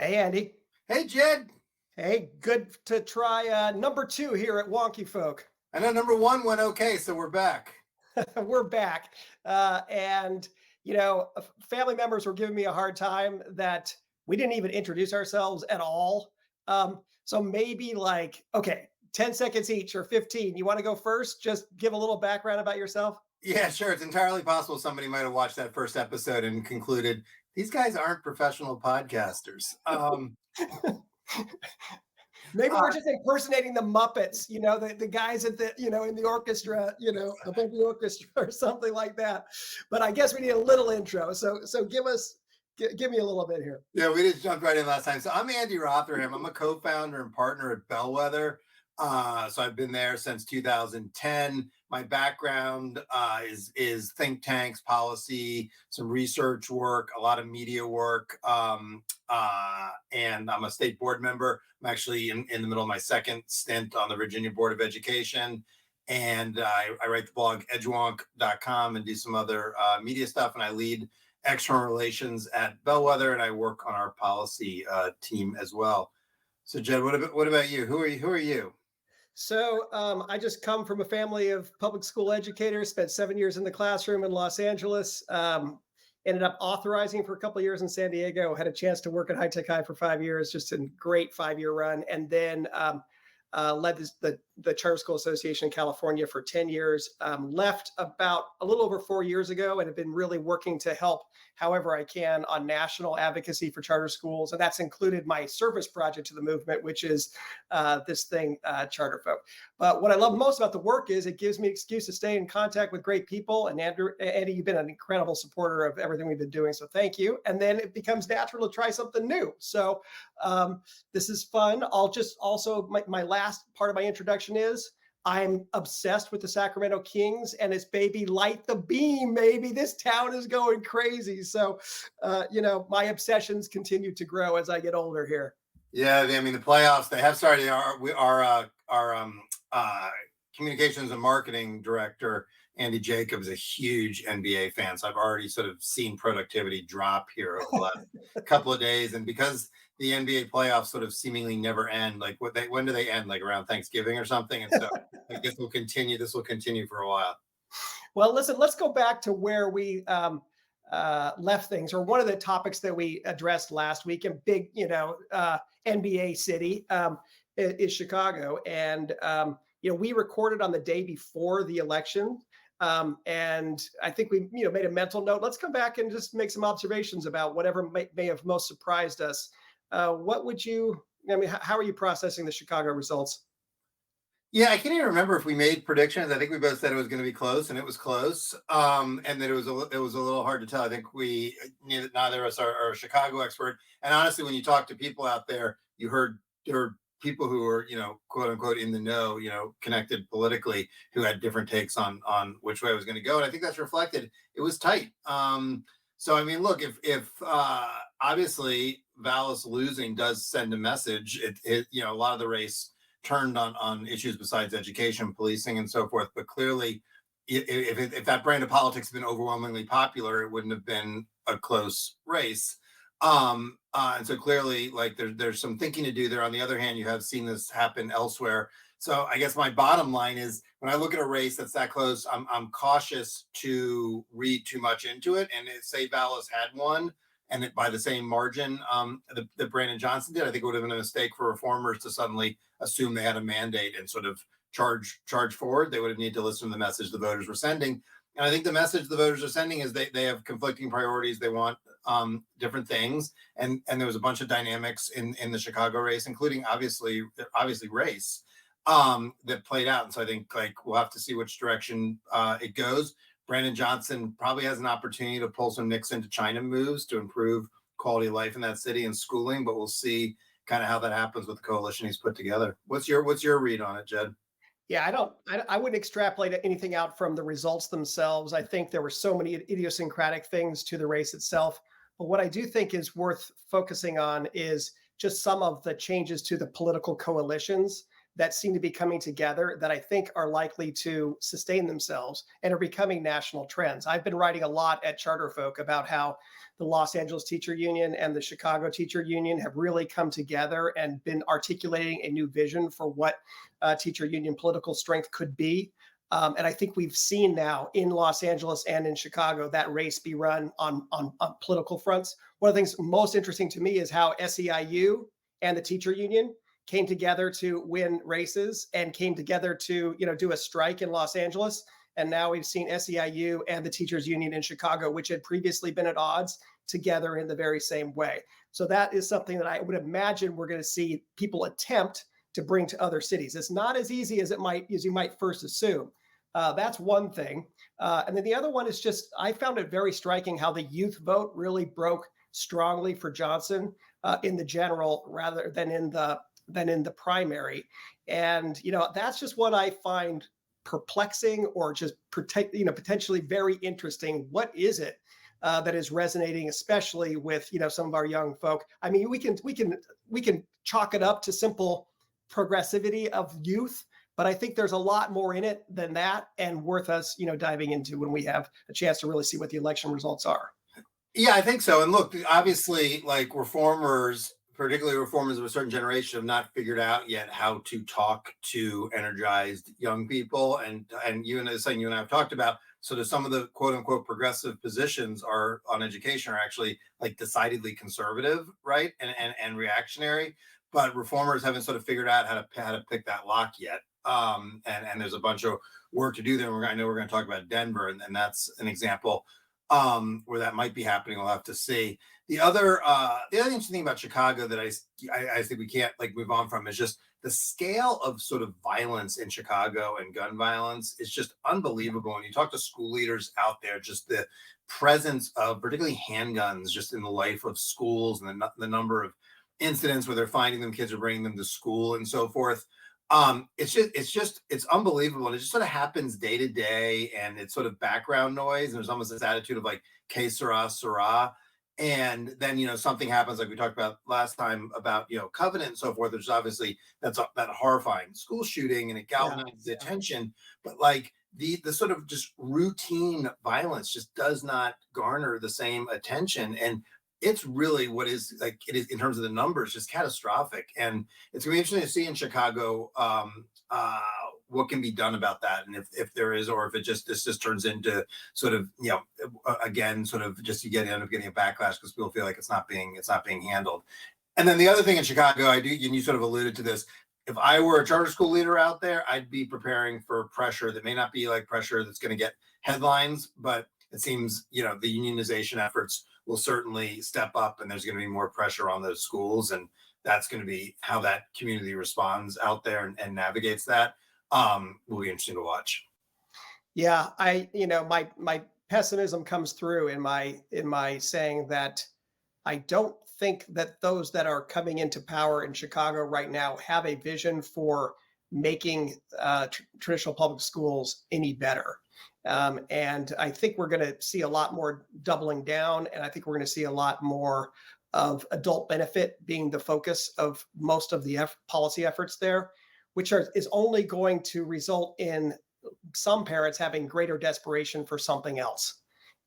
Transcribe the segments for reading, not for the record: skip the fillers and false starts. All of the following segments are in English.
Hey, Andy. Hey, Jed. Hey, good to try number two here at Wonky Folk. I know number one went okay, so we're back. We're back. And, family members were giving me a hard time that we didn't even introduce ourselves at all. So maybe okay, 10 seconds each or 15. You want to go first? Just give a little background about yourself. Yeah, sure. It's entirely possible somebody might have watched that first episode and concluded these guys aren't professional podcasters. Maybe we're just impersonating the Muppets, the guys at in the orchestra, above the orchestra or something like that. But I guess we need a little intro. So give me a little bit here. Yeah, we just jumped right in last time. So I'm Andy Rotherham. I'm a co-founder and partner at Bellwether. So I've been there since 2010. My background is think tanks, policy, some research work, a lot of media work, and I'm a state board member. I'm actually in the middle of my second stint on the Virginia Board of Education, and I write the blog edgewonk.com and do some other media stuff, and I lead external relations at Bellwether, and I work on our policy team as well. So Jed, what about you? Who are you? So I just come from a family of public school educators, spent 7 years in the classroom in Los Angeles, ended up authorizing for a couple of years in San Diego, had a chance to work at High Tech High for 5 years, just a great 5-year run, and then led the Charter School Association in California for 10 years, left about a little over 4 years ago, and have been really working to help however I can on national advocacy for charter schools. And that's included my service project to the movement, which is this thing, Charter Folk. But what I love most about the work is it gives me an excuse to stay in contact with great people. And Andy, you've been an incredible supporter of everything we've been doing. So thank you. And then it becomes natural to try something new. So this is fun. I'll just also, my last part of my introduction is I'm obsessed with the Sacramento Kings and it's baby light the beam, maybe. This town is going crazy. So, my obsessions continue to grow as I get older here. Yeah, I mean the playoffs, they have started. Our communications and marketing director, Andy Jacobs, is a huge NBA fan. So I've already sort of seen productivity drop here over the last couple of days. And because the NBA playoffs sort of seemingly never end, when do they end? Like around Thanksgiving or something? And so I guess we'll continue. This will continue for a while. Well, listen, let's go back to where we left things, or one of the topics that we addressed last week in big, NBA city is Chicago. And, we recorded on the day before the election. And I think we, made a mental note. Let's come back and just make some observations about whatever may have most surprised us. How are you processing the Chicago results? Yeah, I can't even remember if we made predictions. I think we both said it was going to be close, and it was close. And that it was a little hard to tell. I think neither of us are a Chicago expert. And honestly, when you talk to people out there, there were people who were, quote unquote, in the know, connected politically, who had different takes on which way it was going to go. And I think that's reflected. It was tight. So I mean, look, if obviously Vallis losing does send a message, a lot of the race turned on issues besides education, policing, and so forth. But clearly, if that brand of politics had been overwhelmingly popular, it wouldn't have been a close race. And so clearly, there's some thinking to do there. On the other hand, you have seen this happen elsewhere. So I guess my bottom line is, when I look at a race that's that close, I'm cautious to read too much into it. And say Vallis had won, and by the same margin that Brandon Johnson did, I think it would have been a mistake for reformers to suddenly assume they had a mandate and sort of charge forward. They would have needed to listen to the message the voters were sending. And I think the message the voters are sending is they have conflicting priorities. They want different things. And there was a bunch of dynamics in the Chicago race, including obviously race, that played out. And so I think we'll have to see which direction it goes. Brandon Johnson probably has an opportunity to pull some Nixon to China moves to improve quality of life in that city and schooling, but we'll see kind of how that happens with the coalition he's put together. What's your read on it, Jed? Yeah, I wouldn't extrapolate anything out from the results themselves. I think there were so many idiosyncratic things to the race itself. But what I do think is worth focusing on is just some of the changes to the political coalitions that seem to be coming together that I think are likely to sustain themselves and are becoming national trends. I've been writing a lot at Charterfolk about how the Los Angeles Teacher Union and the Chicago Teacher Union have really come together and been articulating a new vision for what teacher union political strength could be. And I think we've seen now in Los Angeles and in Chicago that race be run on political fronts. One of the things most interesting to me is how SEIU and the teacher union came together to win races and came together to, do a strike in Los Angeles. And now we've seen SEIU and the teachers union in Chicago, which had previously been at odds, together in the very same way. So that is something that I would imagine we're going to see people attempt to bring to other cities. It's not as easy as you might first assume. That's one thing. And then the other one is just, I found it very striking how the youth vote really broke strongly for Johnson in the general rather than in the primary. And, that's just what I find perplexing or just potentially very interesting. What is it that is resonating, especially with, some of our young folk? I mean, we can chalk it up to simple progressivity of youth, but I think there's a lot more in it than that and worth us, diving into when we have a chance to really see what the election results are. Yeah, I think so. And look, obviously, like reformers, particularly reformers of a certain generation, have not figured out yet how to talk to energized young people. And you and something you and I have talked about. So that some of the quote unquote progressive positions are on education are actually like decidedly conservative, right, and reactionary. But reformers haven't sort of figured out how to pick that lock yet. And there's a bunch of work to do there. I know we're going to talk about Denver, and that's an example where that might be happening. We'll have to see. The other interesting thing about Chicago that I think we can't move on from is just the scale of sort of violence in Chicago and gun violence is just unbelievable. When you talk to school leaders out there, just the presence of particularly handguns just in the life of schools and the number of incidents where they're finding them, kids are bringing them to school and so forth. It's unbelievable. And it just sort of happens day to day, and it's sort of background noise. And there's almost this attitude of like, que sera, sera. And then, something happens like we talked about last time about, Covenant and so forth. There's obviously that horrifying school shooting, and it galvanizes the attention. But like the sort of just routine violence just does not garner the same attention. And it's really what is like it is in terms of the numbers, just catastrophic. And it's gonna be interesting to see in Chicago what can be done about that, and if there is, or if this just turns into sort of again sort of just end up getting a backlash because people feel like it's not being handled. And then the other thing in Chicago, and you sort of alluded to this. If I were a charter school leader out there, I'd be preparing for pressure that may not be like pressure that's going to get headlines, but it seems the unionization efforts will certainly step up, and there's going to be more pressure on those schools, and that's going to be how that community responds out there and navigates that. Will be interesting to watch. Yeah, my pessimism comes through in my saying that I don't think that those that are coming into power in Chicago right now have a vision for making traditional public schools any better. And I think we're going to see a lot more doubling down, and I think we're going to see a lot more of adult benefit being the focus of most of the policy efforts there, which is only going to result in some parents having greater desperation for something else.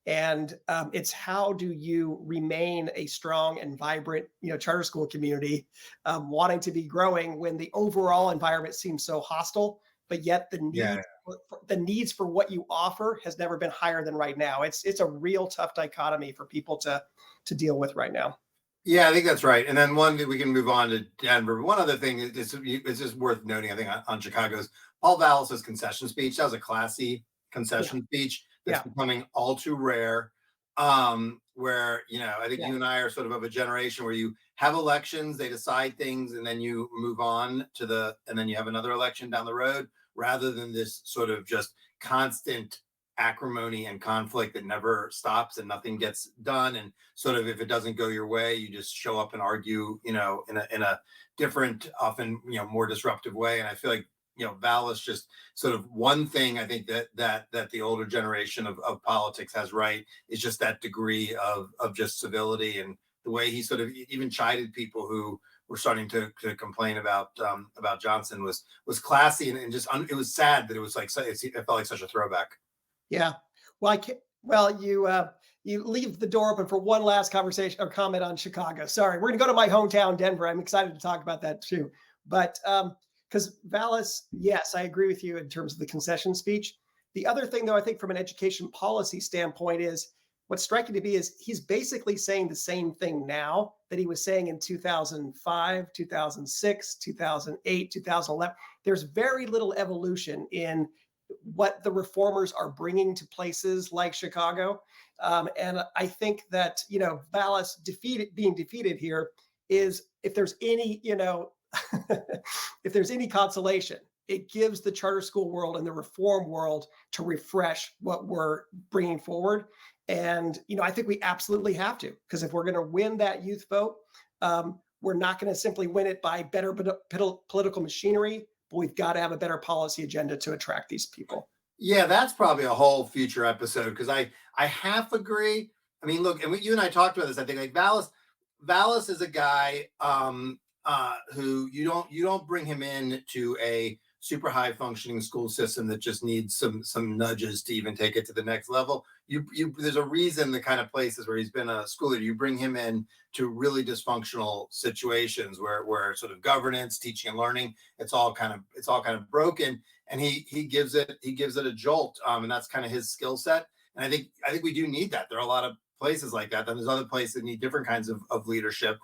And it's how do you remain a strong and vibrant, charter school community, wanting to be growing when the overall environment seems so hostile, but yet the needs for what you offer has never been higher than right now. It's a real tough dichotomy for people to deal with right now. Yeah, I think that's right. And then we can move on to Denver. One other thing is just worth noting, I think, on Chicago's Paul Vallis's concession speech. That was a classy concession speech that's becoming all too rare. Where, I think you and I are sort of a generation where you have elections, they decide things, and then you move on and then you have another election down the road, rather than this sort of just constant acrimony and conflict that never stops and nothing gets done. And sort of, if it doesn't go your way, you just show up and argue, in a different, often, more disruptive way. And I feel like, Vallis just sort of one thing I think that the older generation of politics has right is just that degree of just civility, and the way he sort of even chided people who were starting to complain about Johnson was classy, and just it was sad that it was like it felt like such a throwback. Yeah. Well, I can't. Well, you leave the door open for one last conversation or comment on Chicago. Sorry, we're gonna go to my hometown, Denver. I'm excited to talk about that too. But because Vallis, yes, I agree with you in terms of the concession speech. The other thing, though, I think from an education policy standpoint is what's striking to me is he's basically saying the same thing now that he was saying in 2005, 2006, 2008, 2011. There's very little evolution in what the reformers are bringing to places like Chicago. And I think that, Vallis being defeated here is, if there's any, if there's any consolation, it gives the charter school world and the reform world to refresh what we're bringing forward. And, I think we absolutely have to, because if we're going to win that youth vote, we're not going to simply win it by better political machinery, but we've got to have a better policy agenda to attract these people. Yeah, that's probably a whole future episode, because I half agree. I mean, look, and you and I talked about this. I think like Vallis is a guy who you don't bring him in to a super high functioning school system that just needs some nudges to even take it to the next level. You there's a reason the kind of places where he's been a school leader, you bring him in to really dysfunctional situations where sort of governance, teaching and learning, it's all kind of broken, and he gives it a jolt, and that's kind of his skill set. And I think we do need that. There are a lot of places like that. Then there's other places that need different kinds of leadership.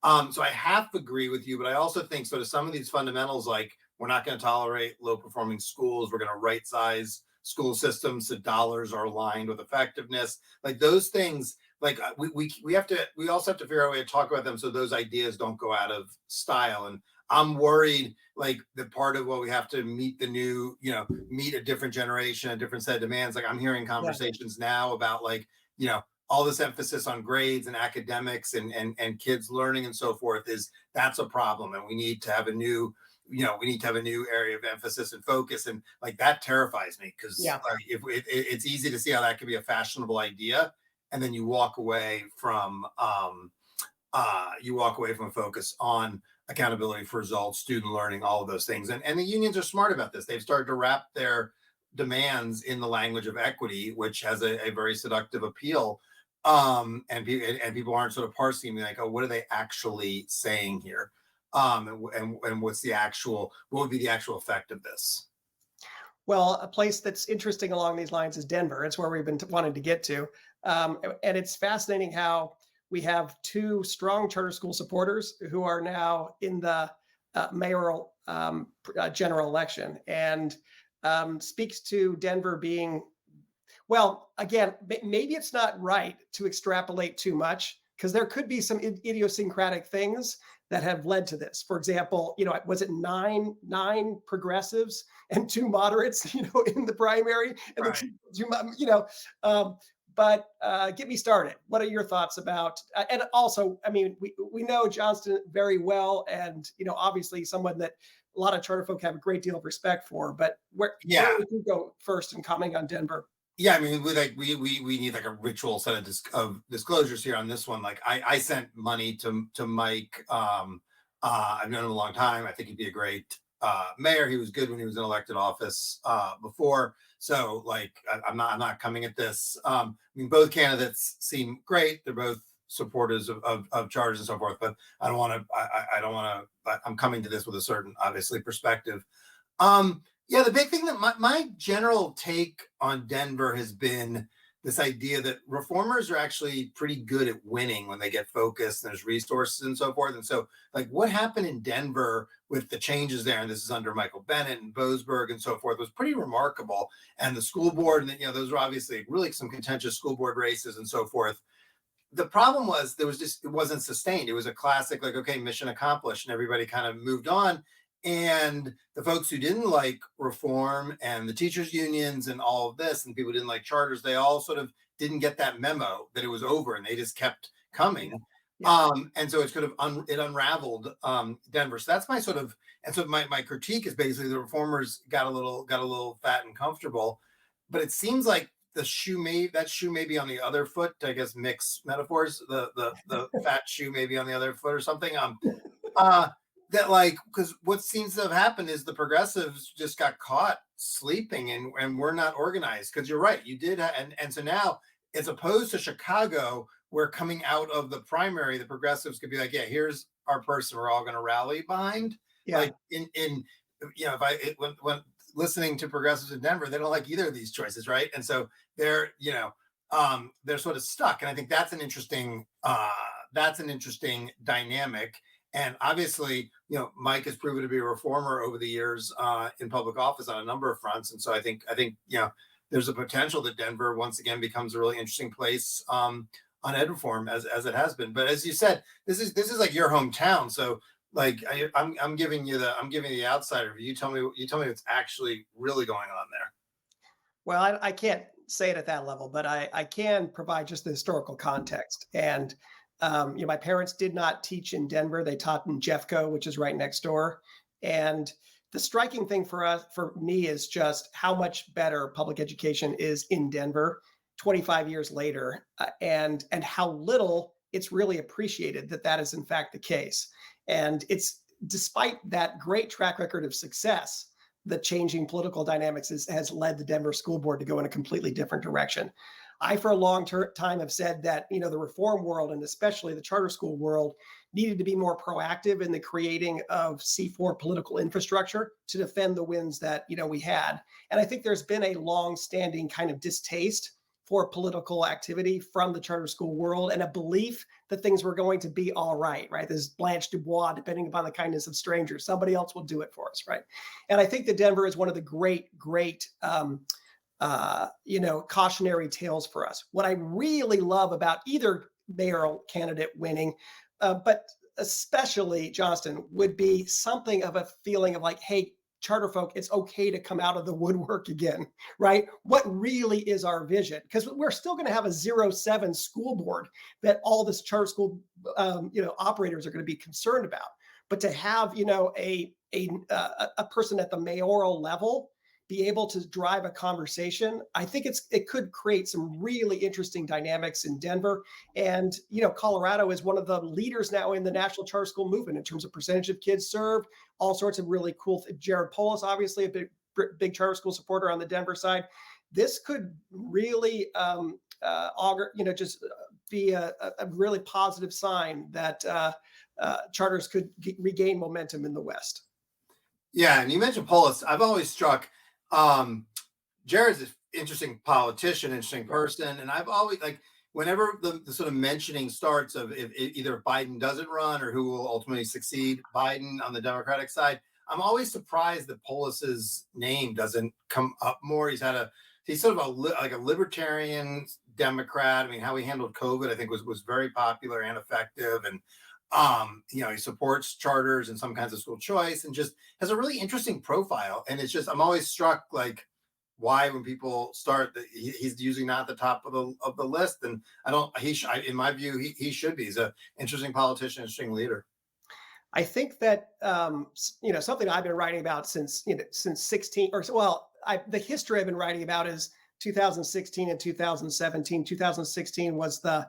So I half agree with you, but I also think sort of some of these fundamentals, like we're not going to tolerate low performing schools, we're going to right size school systems so dollars are aligned with effectiveness, like those things, like we also have to figure out a way to talk about them so those ideas don't go out of style. And I'm worried like that part of what we have to meet meet a different generation, a different set of demands. Like I'm hearing conversations now about like, all this emphasis on grades and academics and kids learning and so forth, that's a problem. And we need to have a new area of emphasis and focus. And like, that terrifies me, because it's easy to see how that could be a fashionable idea. And then you walk away from a focus on accountability for results, student learning, all of those things. And the unions are smart about this. They've started to wrap their demands in the language of equity, which has a very seductive appeal. And people aren't sort of parsing me like, oh, what are they actually saying here? And what would be the actual effect of this? Well, a place that's interesting along these lines is Denver. It's where we've been wanting to get to. And it's fascinating how we have two strong charter school supporters who are now in the mayoral general election, and speaks to Denver being, well, again, maybe it's not right to extrapolate too much, because there could be some idiosyncratic things that have led to this. For example, was it nine progressives and two moderates, in the primary, and Right. But get me started. What are your thoughts about? And also, I mean, we know Johnston very well, and obviously someone that a lot of charter folk have a great deal of respect for. But where would you go first in commenting on Denver? Yeah, I mean, we need like a ritual set of disclosures here on this one. Like I sent money to Mike. I've known him a long time. I think he'd be a great mayor. He was good when he was in elected office before. So like I'm not coming at this. I mean, both candidates seem great. They're both supporters of charters and so forth. But I don't want to. I'm coming to this with a certain, obviously, perspective. Yeah, the big thing that my general take on Denver has been this idea that reformers are actually pretty good at winning when they get focused and there's resources and so forth. And so, like, what happened in Denver with the changes there, and this is under Michael Bennett and Boasberg and so forth, was pretty remarkable. And the school board, and those were obviously really some contentious school board races and so forth. The problem was it wasn't sustained. It was a classic, like, okay, mission accomplished, and everybody kind of moved on. And the folks who didn't like reform and the teachers unions and all of this, and people who didn't like charters, they all sort of didn't get that memo that it was over, and they just kept coming. And so it's kind of it unraveled Denver. So that's my sort of, and so my critique is basically the reformers got a little fat and comfortable, but it seems like that shoe may be on the other foot, I guess, mix metaphors. The fat shoe may be on the other foot or something. that like, because what seems to have happened is the progressives just got caught sleeping, and we're not organized. Because you're right, you did, and so now, as opposed to Chicago, where coming out of the primary, the progressives could be like, yeah, here's our person we're all going to rally behind. Yeah. Like in if when listening to progressives in Denver, they don't like either of these choices, right? And so they're sort of stuck. And I think that's an interesting dynamic. And obviously, Mike has proven to be a reformer over the years in public office on a number of fronts. And so I think there's a potential that Denver once again becomes a really interesting place on ed reform as it has been. But as you said, this is like your hometown. So like I'm giving you the outsider view. You tell me what's actually really going on there. Well, I can't say it at that level, but I can provide just the historical context. And my parents did not teach in Denver; they taught in Jeffco, which is right next door. And the striking thing for me, is just how much better public education is in Denver 25 years later, and how little it's really appreciated that is in fact the case. And it's despite that great track record of success, the changing political dynamics has led the Denver School Board to go in a completely different direction. I, for a long time, have said that the reform world, and especially the charter school world, needed to be more proactive in the creating of C4 political infrastructure to defend the wins that we had. And I think there's been a long-standing kind of distaste for political activity from the charter school world, and a belief that things were going to be all right, right? This Blanche Dubois, depending upon the kindness of strangers, somebody else will do it for us, right? And I think that Denver is one of the great cautionary tales for us. What I really love about either mayoral candidate winning, but especially Johnston, would be something of a feeling of like, hey, charter folk, it's okay to come out of the woodwork again, right? What really is our vision? Because we're still going to have a 0-7 school board that all this charter school, operators are going to be concerned about. But to have, a person at the mayoral level be able to drive a conversation, I think it could create some really interesting dynamics in Denver. And Colorado is one of the leaders now in the national charter school movement in terms of percentage of kids served, all sorts of really cool. Jared Polis, obviously a big charter school supporter on the Denver side. This could really augur, just be a really positive sign that charters could regain momentum in the West. Yeah, and you mentioned Polis. I've always struck. Jared's an interesting politician, interesting person, and I've always like whenever the sort of mentioning starts of if either Biden doesn't run or who will ultimately succeed Biden on the Democratic side, I'm always surprised that Polis's name doesn't come up more. He's sort of like a libertarian Democrat. I mean, how he handled COVID, I think, was very popular and effective, and he supports charters and some kinds of school choice, and just has a really interesting profile. And it's just I'm always struck like why when people start that he's usually not at the top of the list. And in my view he should be. He's an interesting politician, interesting leader. I think that something I've been writing about since 16 or so. Well, the history I've been writing about is 2016 and 2017. 2016 was the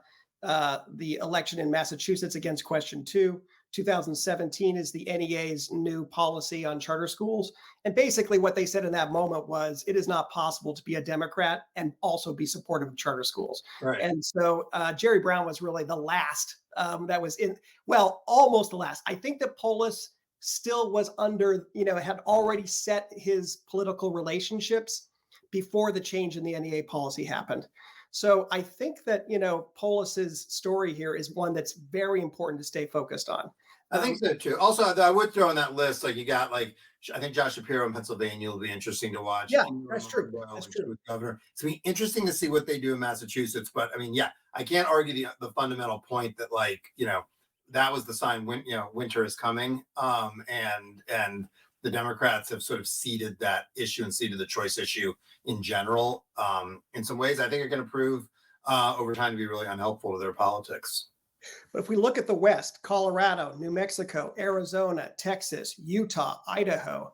election in Massachusetts against Question 2. 2017 is the NEA's new policy on charter schools. And basically what they said in that moment was it is not possible to be a Democrat and also be supportive of charter schools. Right. And so Jerry Brown was really the last that was almost the last. I think that Polis still was under, had already set his political relationships before the change in the NEA policy happened. So I think that, Polis's story here is one that's very important to stay focused on. I think so too. Also, I would throw on that list, like you got like, I think Josh Shapiro in Pennsylvania will be interesting to watch. Yeah, that's true. That's true. Governor. It's going to be interesting to see what they do in Massachusetts. But I mean, yeah, I can't argue the fundamental point that that was the sign when, winter is coming. And the Democrats have sort of ceded that issue and ceded the choice issue in general. In some ways, I think are going to prove over time to be really unhelpful to their politics. But if we look at the West, Colorado, New Mexico, Arizona, Texas, Utah, Idaho,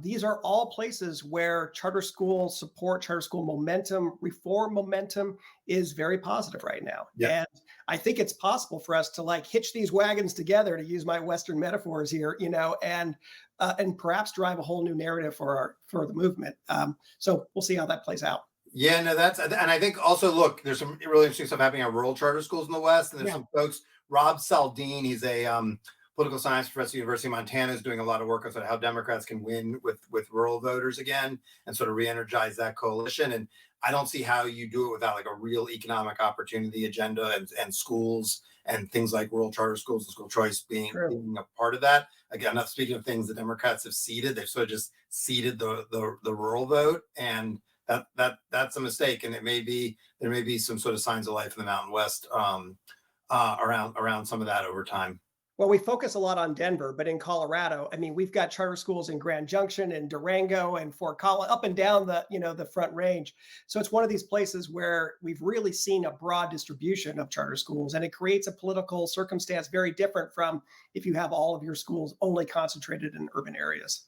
these are all places where charter school support, charter school momentum, reform momentum is very positive right now. Yeah. And I think it's possible for us to like hitch these wagons together, to use my Western metaphors here, and perhaps drive a whole new narrative for the movement. So we'll see how that plays out. Yeah, no, and I think also, look, there's some really interesting stuff happening at rural charter schools in the West, and there's Yeah. some folks. Rob Saldine, he's a political science professor at the University of Montana, is doing a lot of work on sort of how Democrats can win with rural voters again and sort of re-energize that coalition. And I don't see how you do it without like a real economic opportunity agenda and schools and things like rural charter schools and school choice being a part of that. Again, not speaking of things the Democrats have ceded, they've sort of just ceded the rural vote, and that's a mistake. And there may be some sort of signs of life in the Mountain West around some of that over time. Well, we focus a lot on Denver, but in Colorado, I mean, we've got charter schools in Grand Junction and Durango and Fort Collins, up and down the Front Range. So it's one of these places where we've really seen a broad distribution of charter schools, and it creates a political circumstance very different from if you have all of your schools only concentrated in urban areas.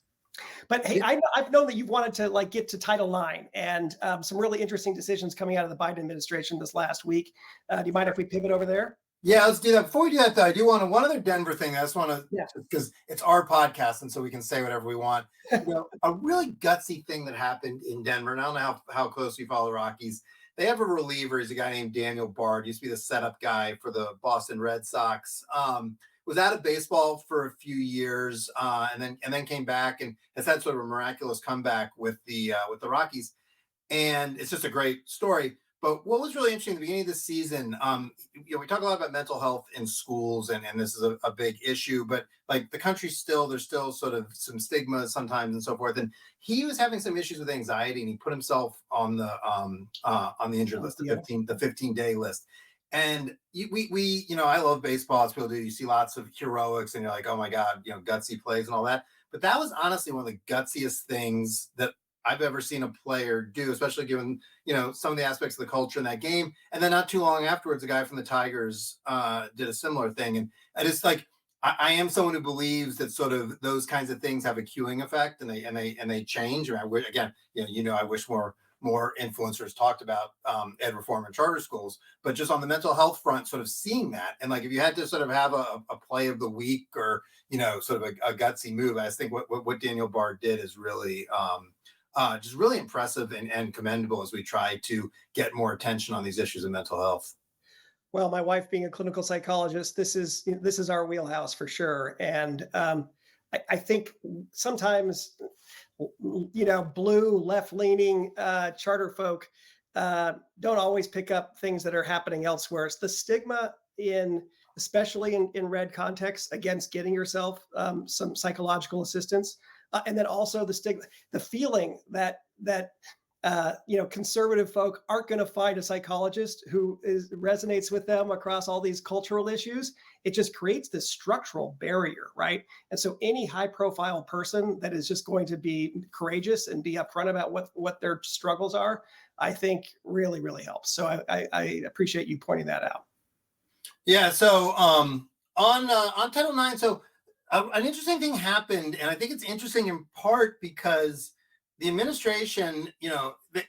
But hey, I've known that you've wanted to like get to Title IX, and some really interesting decisions coming out of the Biden administration this last week. Do you mind if we pivot over there? Yeah, let's do that. Before we do that, though, I do want one other Denver thing. I just want to, because it's our podcast, and so we can say whatever we want. A really gutsy thing that happened in Denver, and I don't know how close you follow the Rockies. They have a reliever. He's a guy named Daniel Bard. He used to be the setup guy for the Boston Red Sox. Was out of baseball for a few years, and then came back and has had sort of a miraculous comeback with the Rockies. And it's just a great story. But what was really interesting at the beginning of the season, we talk a lot about mental health in schools, and this is a big issue, but like the country there's still sort of some stigma sometimes and so forth. And he was having some issues with anxiety, and he put himself on the injured list, the 15-day list. And I love baseball, as people do. You see lots of heroics, and you're like, oh my God, gutsy plays and all that. But that was honestly one of the gutsiest things that I've ever seen a player do, especially given, some of the aspects of the culture in that game. And then not too long afterwards, a guy from the Tigers did a similar thing. And I just like, I am someone who believes that sort of those kinds of things have a cueing effect, and they change. I wish, again, I wish more influencers talked about ed reform in charter schools, but just on the mental health front, sort of seeing that. And like, if you had to sort of have a play of the week or, sort of a gutsy move, I just think what Daniel Bard did is really, just really impressive and commendable as we try to get more attention on these issues of mental health. Well, my wife being a clinical psychologist, this is our wheelhouse for sure. And I think sometimes, blue left-leaning charter folk don't always pick up things that are happening elsewhere. It's the stigma especially in red contexts, against getting yourself some psychological assistance. And then also the stigma, the feeling that conservative folk aren't going to find a psychologist who resonates with them across all these cultural issues. It just creates this structural barrier, right? And so any high-profile person that is just going to be courageous and be upfront about what their struggles are, I think really, really helps. So I appreciate you pointing that out. Yeah. So on Title IX, so. An interesting thing happened, and I think it's interesting in part because the administration,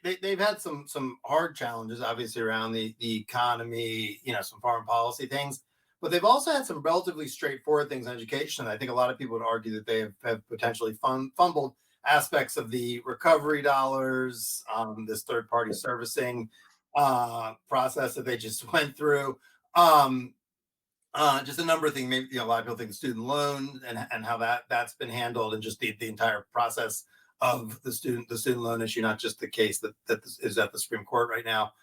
they've had some hard challenges, obviously, around the economy, some foreign policy things, but they've also had some relatively straightforward things in education. I think a lot of people would argue that they have potentially fumbled aspects of the recovery dollars, this third-party servicing process that they just went through. Just a number of things. Maybe a lot of people think the student loan and how that's been handled, and just the entire process of the student loan issue, not just the case that is at the Supreme Court right now.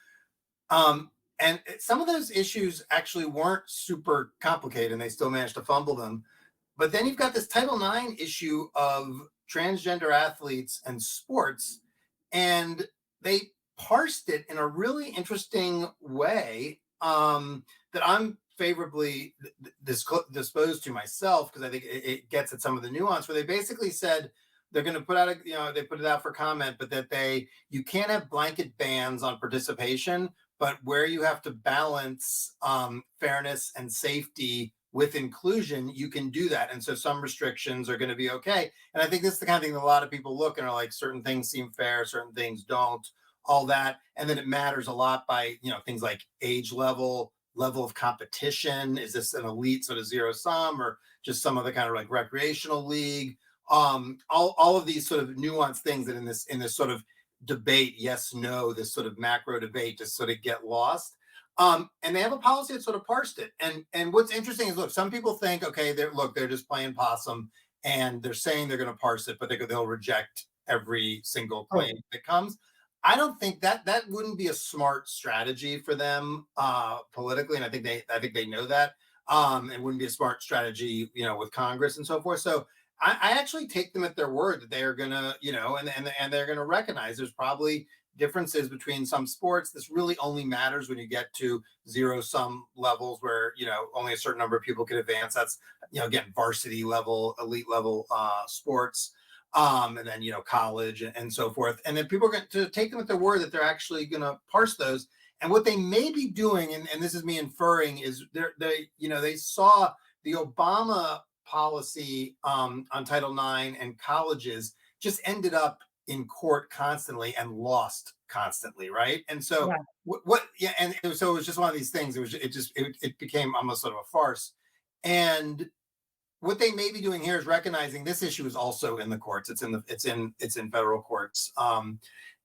And some of those issues actually weren't super complicated, and they still managed to fumble them. But then you've got this Title IX issue of transgender athletes and sports, and they parsed it in a really interesting way that I'm favorably disposed to myself, because I think it gets at some of the nuance, where they basically said they're going to put out they put it out for comment, but that you can't have blanket bans on participation, but where you have to balance fairness and safety with inclusion, you can do that. And so some restrictions are going to be okay. And I think this is the kind of thing that a lot of people look and are like, certain things seem fair, certain things don't, all that. And then it matters a lot by, things like age level, level of competition? Is this an elite sort of zero sum, or just some other kind of like recreational league? All of these sort of nuanced things that in this sort of debate, yes, no, this sort of macro debate just sort of get lost. And they have a policy that sort of parsed it. And what's interesting is, look, some people think, okay, they're just playing possum, and they're saying they're going to parse it, but they'll reject every single claim that comes. I don't think that wouldn't be a smart strategy for them politically, and I think they know that. It wouldn't be a smart strategy, with Congress and so forth. So I actually take them at their word that they are gonna, and they're gonna recognize there's probably differences between some sports. This really only matters when you get to zero sum levels where only a certain number of people can advance. That's again, varsity level, elite level sports. And then college and so forth, and then people are going to take them at their word that they're actually going to parse those. And what they may be doing, and this is me inferring, is they saw the Obama policy on Title IX and colleges just ended up in court constantly and lost constantly, right? And so Yeah. so it was just one of these things. It became almost sort of a farce. And what they may be doing here is recognizing this issue is also in the courts. It's in federal courts,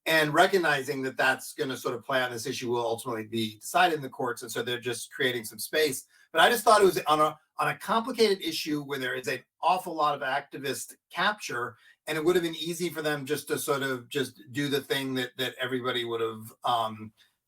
and recognizing that that's going to sort of play out. This issue will ultimately be decided in the courts, and so they're just creating some space. But I just thought it was on a complicated issue where there is an awful lot of activist capture, and it would have been easy for them just to sort of just do the thing that everybody would have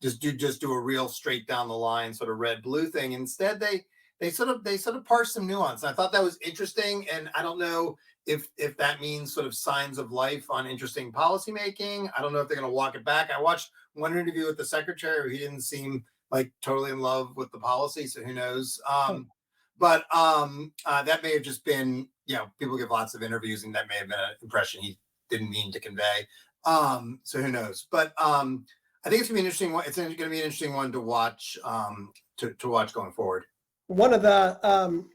just do a real straight down the line sort of red blue thing. Instead, they sort of parse some nuance. And I thought that was interesting. And I don't know if that means sort of signs of life on interesting policymaking. I don't know if they're going to walk it back. I watched one interview with the secretary where he didn't seem like totally in love with the policy. So who knows? But that may have just been, people give lots of interviews, and that may have been an impression he didn't mean to convey. So who knows? But I think it's going to be an interesting one. It's going to be an interesting one to watch, to watch going forward. One of the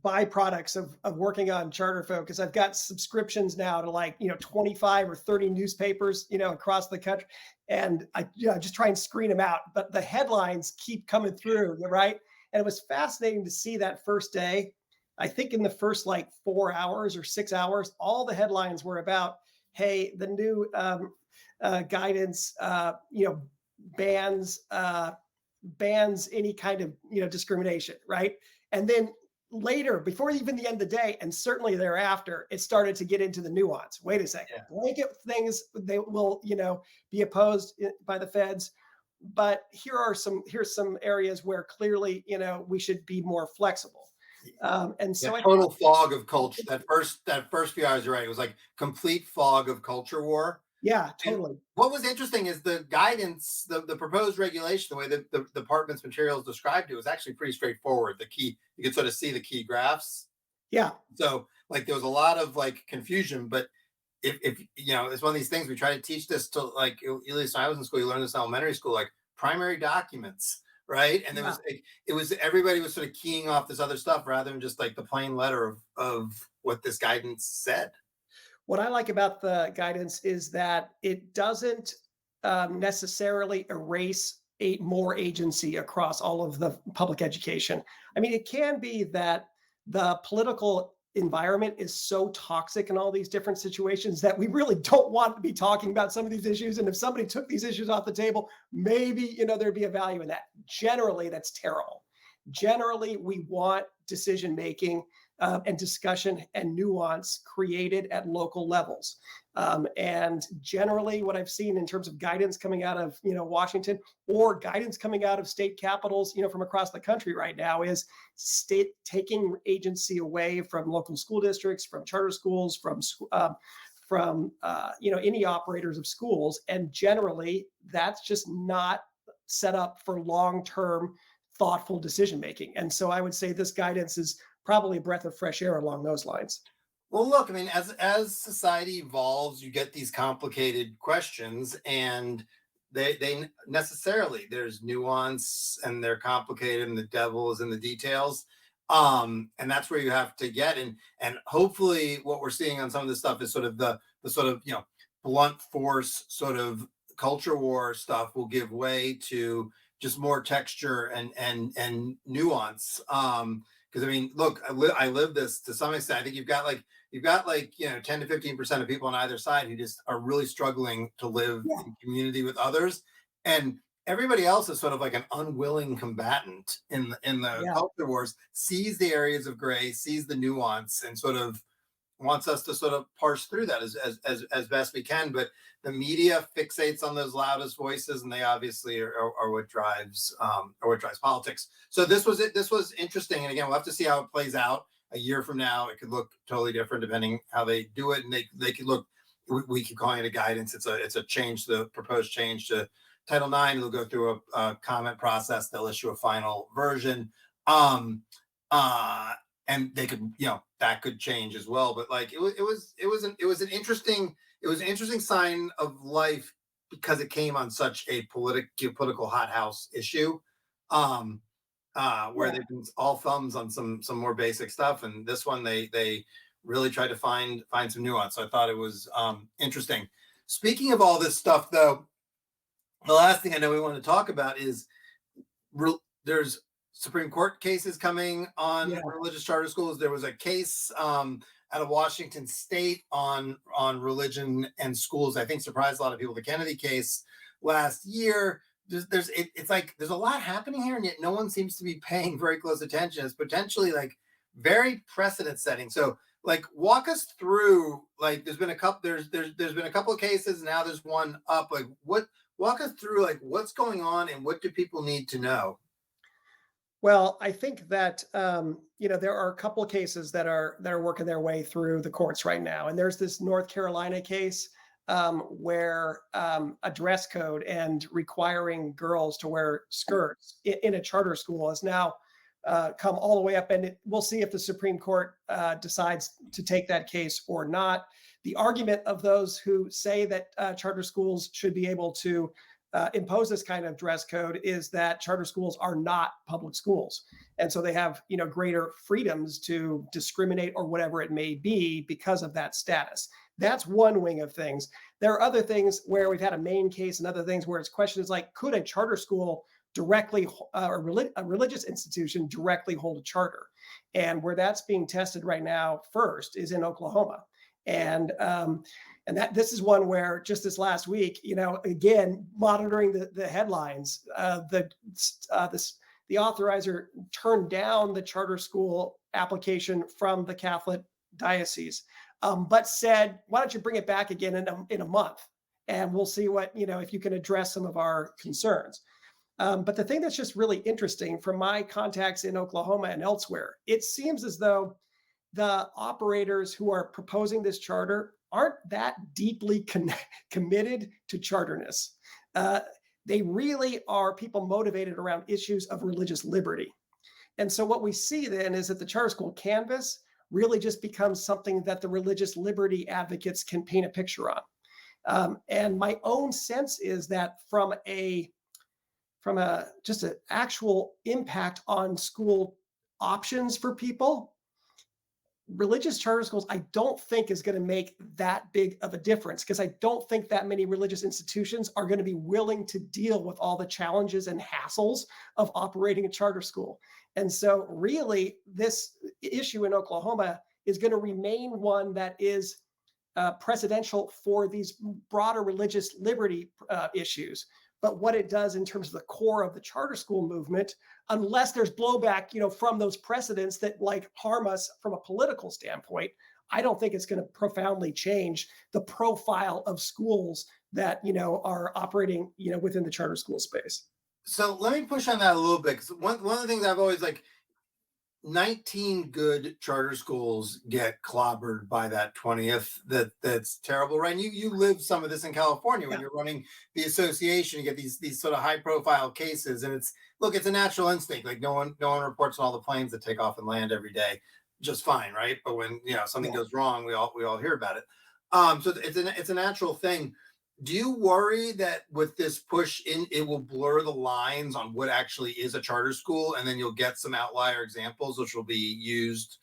byproducts of working on Charter Folk is I've got subscriptions now to 25 or 30 newspapers, across the country. And I just try and screen them out. But the headlines keep coming through, right? And it was fascinating to see that first day. I think in the first 4 hours or 6 hours, all the headlines were about, hey, the new guidance, bans any kind of discrimination, right? And then later, before even the end of the day, and certainly thereafter, it started to get into the nuance. Wait a second, blanket things, they will be opposed by the feds, but here's some areas where clearly we should be more flexible. And so total fog of culture. That first few hours, you're right. It was like complete fog of culture war. Yeah, totally. And what was interesting is the guidance, the proposed regulation, the way that the department's materials described it was actually pretty straightforward. You could sort of see the key graphs. Yeah. So there was a lot of confusion, but if it's one of these things we try to teach this to at least when I was in school, you learn this in elementary school, primary documents, right? And it was everybody was sort of keying off this other stuff rather than just the plain letter of what this guidance said. What I like about the guidance is that it doesn't necessarily erase more agency across all of the public education. I mean, it can be that the political environment is so toxic in all these different situations that we really don't want to be talking about some of these issues. And if somebody took these issues off the table, maybe, there'd be a value in that. Generally, that's terrible. Generally, we want decision-making and discussion and nuance created at local levels. And generally what I've seen in terms of guidance coming out of, Washington, or guidance coming out of state capitals, from across the country right now, is state taking agency away from local school districts, from charter schools, from any operators of schools. And generally that's just not set up for long-term thoughtful decision-making. And so I would say this guidance is probably a breath of fresh air along those lines. Well, look, I mean, as society evolves, you get these complicated questions, and they necessarily, there's nuance, and they're complicated, and the devil is in the details. And that's where you have to get in. And hopefully what we're seeing on some of this stuff is sort of the sort of, blunt force sort of culture war stuff will give way to just more texture and nuance. Because I mean, look, I live this to some extent. I think you've got like 10 to 15% of people on either side who just are really struggling to live Yeah. in community with others, and everybody else is sort of like an unwilling combatant in the Yeah. culture wars, sees the areas of gray, sees the nuance, and sort of wants us to sort of parse through that as best we can. But the media fixates on those loudest voices, and they obviously are what drives politics. So this was it. This was interesting, and again, we'll have to see how it plays out. A year from now, it could look totally different depending how they do it, and they could look. We keep calling it a guidance. It's a change, the proposed change to Title IX. It'll go through a comment process. They'll issue a final version. Um, uh, and they could, that could change as well. But like it was an interesting sign of life because it came on such a political hothouse issue, where Yeah. they've been all thumbs on some more basic stuff, and this one they really tried to find some nuance. So I thought it was interesting. Speaking of all this stuff, though, the last thing I know we want to talk about is there's Supreme Court cases coming on Yeah. religious charter schools. There was a case out of Washington State on religion and schools. I think surprised a lot of people. The Kennedy case last year. It's like there's a lot happening here, and yet no one seems to be paying very close attention. It's potentially like very precedent setting. So like walk us through, like there's been a couple of cases, now there's one up. Like walk us through like what's going on and what do people need to know? Well, I think that there are a couple of cases that are working their way through the courts right now, and there's this North Carolina case where a dress code and requiring girls to wear skirts in a charter school has now come all the way up, and we'll see if the Supreme Court decides to take that case or not. The argument of those who say that charter schools should be able to impose this kind of dress code is that charter schools are not public schools, and so they have greater freedoms to discriminate or whatever it may be because of that status. That's one wing of things. There are other things where we've had a Maine case and other things where it's questions like, could a charter school directly a religious institution directly hold a charter? And where that's being tested right now first is in Oklahoma. And that this is one where just this last week, again, monitoring the headlines, the authorizer turned down the charter school application from the Catholic diocese, but said, why don't you bring it back again in a month? And we'll see if you can address some of our concerns. But the thing that's just really interesting from my contacts in Oklahoma and elsewhere, it seems as though the operators who are proposing this charter aren't that deeply committed to charterness. They really are people motivated around issues of religious liberty. And so what we see then is that the charter school canvas really just becomes something that the religious liberty advocates can paint a picture on. And my own sense is that from just an actual impact on school options for people, religious charter schools, I don't think is going to make that big of a difference, because I don't think that many religious institutions are going to be willing to deal with all the challenges and hassles of operating a charter school. And so really this issue in Oklahoma is going to remain one that is precedential for these broader religious liberty issues. But what it does in terms of the core of the charter school movement, unless there's blowback, from those precedents that like harm us from a political standpoint, I don't think it's going to profoundly change the profile of schools that, are operating, within the charter school space. So let me push on that a little bit, because one of the things I've always 19 good charter schools get clobbered by that 20th. That's terrible, right? And you live some of this in California when you're running the association. You get these sort of high profile cases, and it's a natural instinct. Like no one reports on all the planes that take off and land every day just fine, right? But when something goes wrong, we all hear about it. So it's a natural thing. Do you worry that with this push in, it will blur the lines on what actually is a charter school, and then you'll get some outlier examples, which will be used,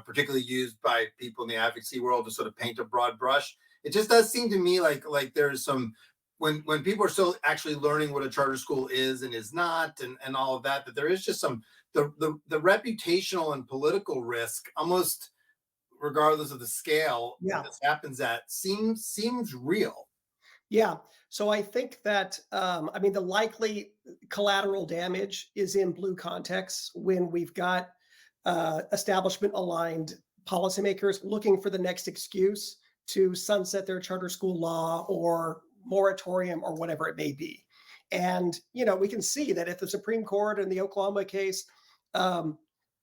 particularly used by people in the advocacy world to sort of paint a broad brush? It just does seem to me like there's some when people are still actually learning what a charter school is and is not, and all of that, that there is just some the reputational and political risk, almost regardless of the scale that Yeah. this happens at, seems real. Yeah. So I think that, I mean, the likely collateral damage is in blue contexts when we've got establishment aligned policymakers looking for the next excuse to sunset their charter school law or moratorium or whatever it may be. And, we can see that if the Supreme Court in the Oklahoma case um,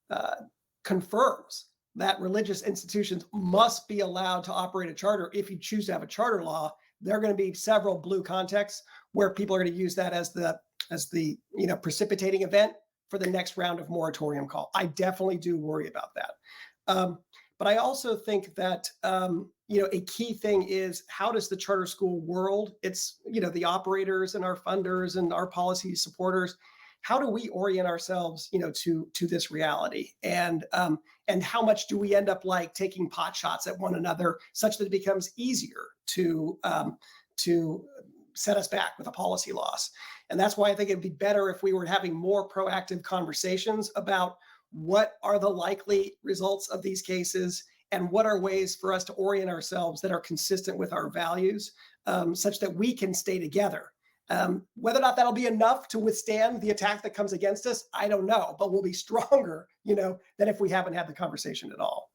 uh, confirms that religious institutions must be allowed to operate a charter if you choose to have a charter law, there are going to be several blue contexts where people are going to use that as the precipitating event for the next round of moratorium call. I definitely do worry about that. Um, but I also think that a key thing is, how does the charter school world, it's the operators and our funders and our policy supporters, how do we orient ourselves to this reality, and how much do we end up like taking pot shots at one another such that it becomes easier to set us back with a policy loss. And that's why I think it'd be better if we were having more proactive conversations about what are the likely results of these cases and what are ways for us to orient ourselves that are consistent with our values, such that we can stay together. Whether or not that'll be enough to withstand the attack that comes against us, I don't know, but we'll be stronger, than if we haven't had the conversation at all.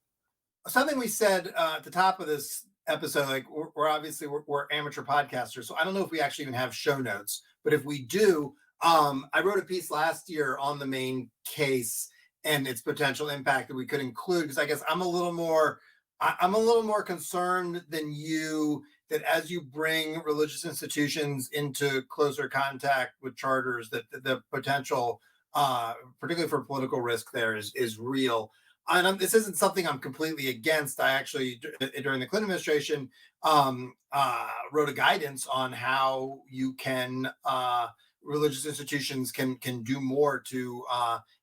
Something we said at the top of this episode, like we're obviously we're amateur podcasters, so I don't know if we actually even have show notes, but if we do, I wrote a piece last year on the main case and its potential impact that we could include, because I guess I'm a little more concerned than you that as you bring religious institutions into closer contact with charters, that the potential, particularly for political risk there, is real. And this isn't something I'm completely against. I actually, during the Clinton administration, wrote a guidance on how you can religious institutions can do more to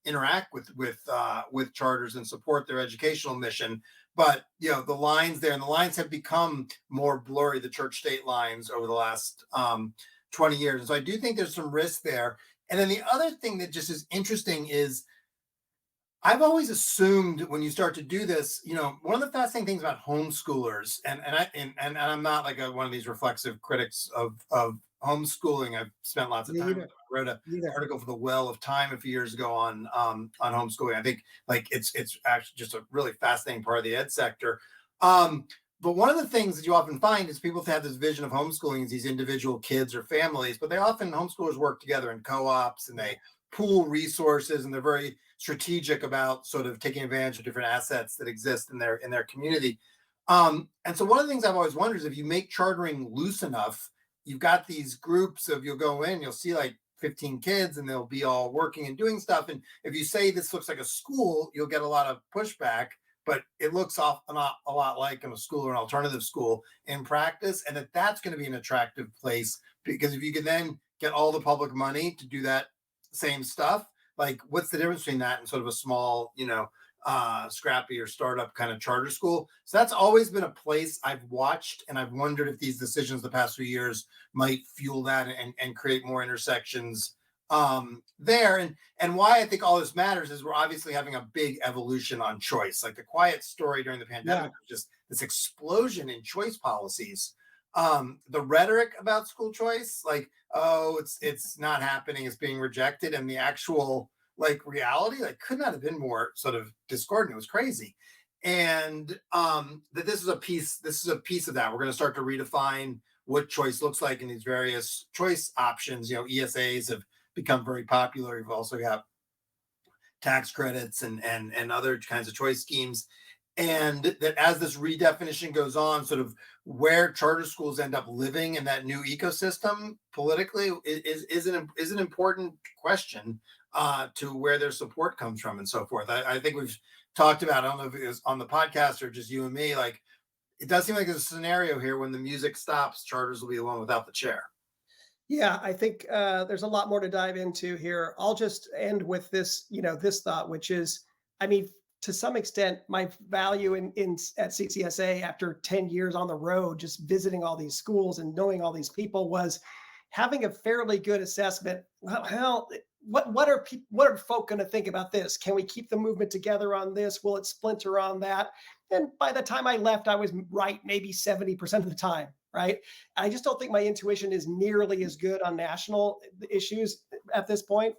interact with charters and support their educational mission. But the lines there, and the lines have become more blurry, the church-state lines, over the last 20 years. And so I do think there's some risk there. And then the other thing that just is interesting is, I've always assumed when you start to do this, one of the fascinating things about homeschoolers, and I'm not like one of these reflexive critics of homeschooling. I've spent lots of time. Neither, I wrote an neither. article for the Well of Time a few years ago on homeschooling. I think like it's actually just a really fascinating part of the ed sector. But one of the things that you often find is people have this vision of homeschooling as these individual kids or families, but they often, homeschoolers work together in co-ops and they pool resources, and they're very strategic about sort of taking advantage of different assets that exist in their community. And so one of the things I've always wondered is, if you make chartering loose enough, you've got these groups of, you'll go in, you'll see like 15 kids and they'll be all working and doing stuff. And if you say this looks like a school, you'll get a lot of pushback, but it looks a lot like a school or an alternative school in practice. And that's going to be an attractive place, because if you can then get all the public money to do that same stuff, like what's the difference between that and sort of a small, scrappy or startup kind of charter school? So that's always been a place I've watched, and I've wondered if these decisions the past few years might fuel that and create more intersections there. And why I think all this matters is we're obviously having a big evolution on choice. Like the quiet story during the pandemic was just this explosion in choice policies. The rhetoric about school choice, like, oh, it's not happening, it's being rejected, and the actual like reality, like, could not have been more sort of discordant. It was crazy. And that this is a piece of that. We're going to start to redefine what choice looks like in these various choice options. ESAs have become very popular. You've also got tax credits and other kinds of choice schemes. And that as this redefinition goes on, sort of where charter schools end up living in that new ecosystem politically is an important question to where their support comes from and so forth. I think we've talked about, I don't know if it was on the podcast or just you and me, like it does seem like there's a scenario here when the music stops, charters will be the one without the chair. Yeah, I think there's a lot more to dive into here. I'll just end with this, this thought, which is, I mean, to some extent, my value in at CCSA after 10 years on the road, just visiting all these schools and knowing all these people, was having a fairly good assessment. Well, what are folk going to think about this? Can we keep the movement together on this? Will it splinter on that? And by the time I left, I was right maybe 70% of the time, right? I just don't think my intuition is nearly as good on national issues at this point.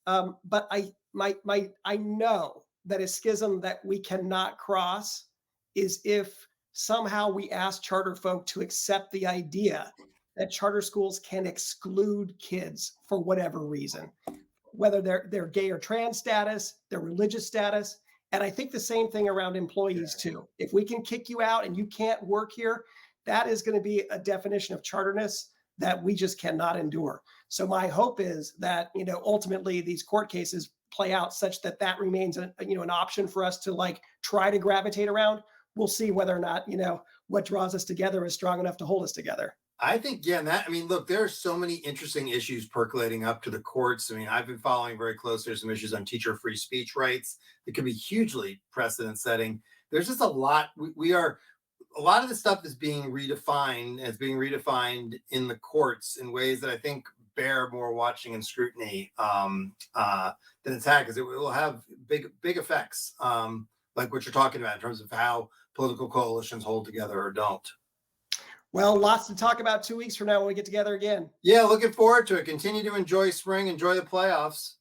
But I know that a schism that we cannot cross is if somehow we ask charter folk to accept the idea that charter schools can exclude kids for whatever reason, whether they're gay or trans status, their religious status. And I think the same thing around employees too. If we can kick you out and you can't work here, that is going to be a definition of charterness that we just cannot endure. So my hope is that, ultimately these court cases play out such that that remains an option for us to like try to gravitate around. We'll see whether or not, what draws us together is strong enough to hold us together. I think, yeah, look, there are so many interesting issues percolating up to the courts. I mean, I've been following very close. There's some issues on teacher free speech rights that could be hugely precedent setting. There's just a lot. A lot of the stuff is being redefined in the courts in ways that I think bear more watching and scrutiny than it's had, because it will have big effects, like what you're talking about in terms of how political coalitions hold together or don't. Well, lots to talk about 2 weeks from now when we get together again. Yeah, looking forward to it. Continue to enjoy spring, enjoy the playoffs.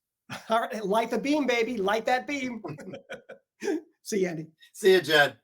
All right, light the beam, baby. Light that beam. See you, Andy. See you, Jed.